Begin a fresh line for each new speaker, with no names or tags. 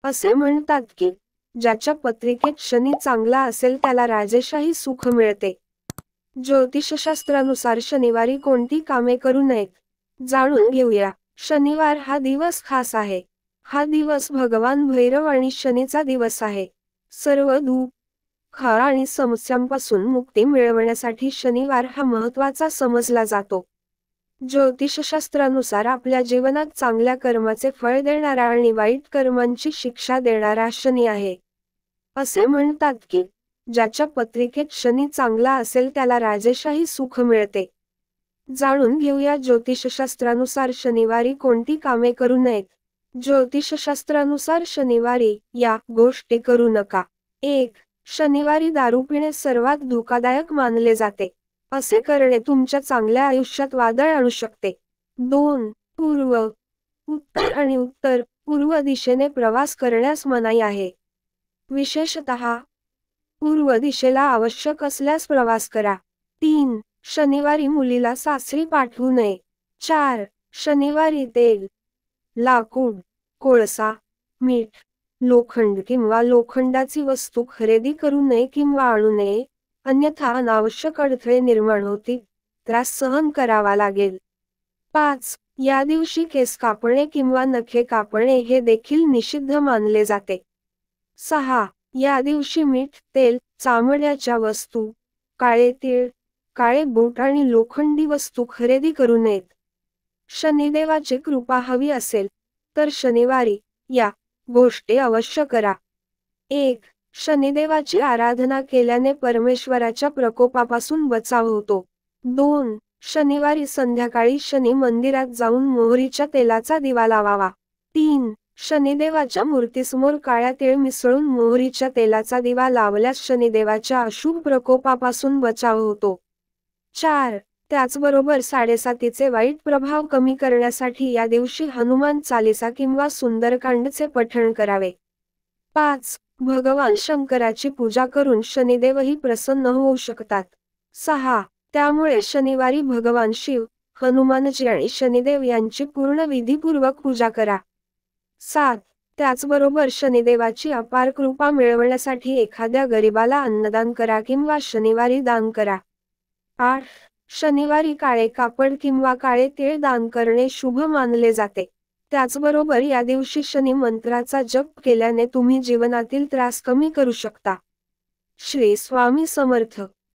असे म्हणतात की ज्याच्या पत्रिकेत शनी चांगला असेल त्याला राजेशाही सुख मिळते. ज्योतिषशास्त्रानुसार शनिवारी कोणती कामे करू नयेत, जाणून घेऊया. शनिवार हा दिवस खास आहे. हा दिवस भगवान भैरव आणि शनीचा दिवस आहे. सर्व दुःख आणि समस्यांपासून मुक्ती मिळवण्यासाठी शनिवार हा महत्त्वाचा समजला जातो. ज्योतिषशास्त्रानुसार आपल्या जीवनात चांगल्या कर्माचे फळ देणारा आणि वाईट कर्मांची शिक्षा देणारा शनी आहे. असे म्हणतात की ज्याच्या पत्रिकेत शनी चांगला असेल त्याला राजेशाही सुख मिळते. जाणून घेऊया ज्योतिषशास्त्रानुसार शनिवारी कोणती कामे करू नयेत. ज्योतिषशास्त्रानुसार शनिवारी या गोष्टी करू नका. 1. शनिवारी दारू पिणे सर्वात धोकादायक मानले जाते. असे करणे तुमच्या चांगल्या आयुष्यात वादळ आणू शकते. 2. पूर्व, उत्तर आणि उत्तर पूर्व दिशेने प्रवास करण्यास मनाई आहे. विशेषतः पूर्व दिशेला आवश्यक असल्यास प्रवास करा. 3. शनिवारी मुलीला सासरी पाठवू नये. 4. शनिवारी तेल, लाकूड, कोळसा, मीठ, लोखंड किंवा लोखंडाची वस्तू खरेदी करू नये किंवा आणू नये, अन्यथा अनावश्यक अडथळे निर्माण होतील, त्रास सहन करावा लागेल. 5. या दिवशी केस कापणे किंवा नखे कापणे हे देखील निषिद्ध मानले जाते. 6. या दिवशी मीठ, तेल, चामड्याच्या वस्तू, काळे तीळ, काळे बूट आणि लोखंडी वस्तू खरेदी करू नयेत. शनिदेवाची कृपा हवी असेल तर शनिवारी या गोष्टी अवश्य करा. 1. शनिदेवाची आराधना केल्याने परमेश्वराच्या प्रकोपापासून बचाव होतो. 2. शनिवारी संध्याकाळी शनी मंदिरात जाऊन मोहरीच्या तेलाचा दिवा लावावा. 3. शनिदेवाच्या मूर्तीसमोर काळ्या तीळ मिसळून मोहरीच्या तेलाचा दिवा लावल्यास शनिदेवाच्या अशुभ प्रकोपापासून बचाव होतो. 4. त्याचबरोबर 7.5चे वाईट प्रभाव कमी करण्यासाठी या दिवशी हनुमान चालीसा किंवा सुंदरकांडचे पठण करावे. 5. भगवान शंकराची पूजा करून शनिदेवही प्रसन्न होऊ शकतात. 6. त्यामुळे शनिवारी भगवान शिव, हनुमानजी आणि शनिदेव यांची पूर्ण विधीपूर्वक पूजा करा. 7. त्याचबरोबर शनिदेवाची अपार कृपा मिळवण्यासाठी एखाद्या गरिबाला अन्नदान करा किंवा शनिवारी दान करा. 8. शनिवारी काळे कापड किंवा काळे तीळ दान करणे शुभ मानले जाते. त्याचबरोबर या दिवशी शनी मंत्राचा जप केल्याने तुम्ही जीवनातील त्रास कमी करू शकता. श्री स्वामी समर्थ.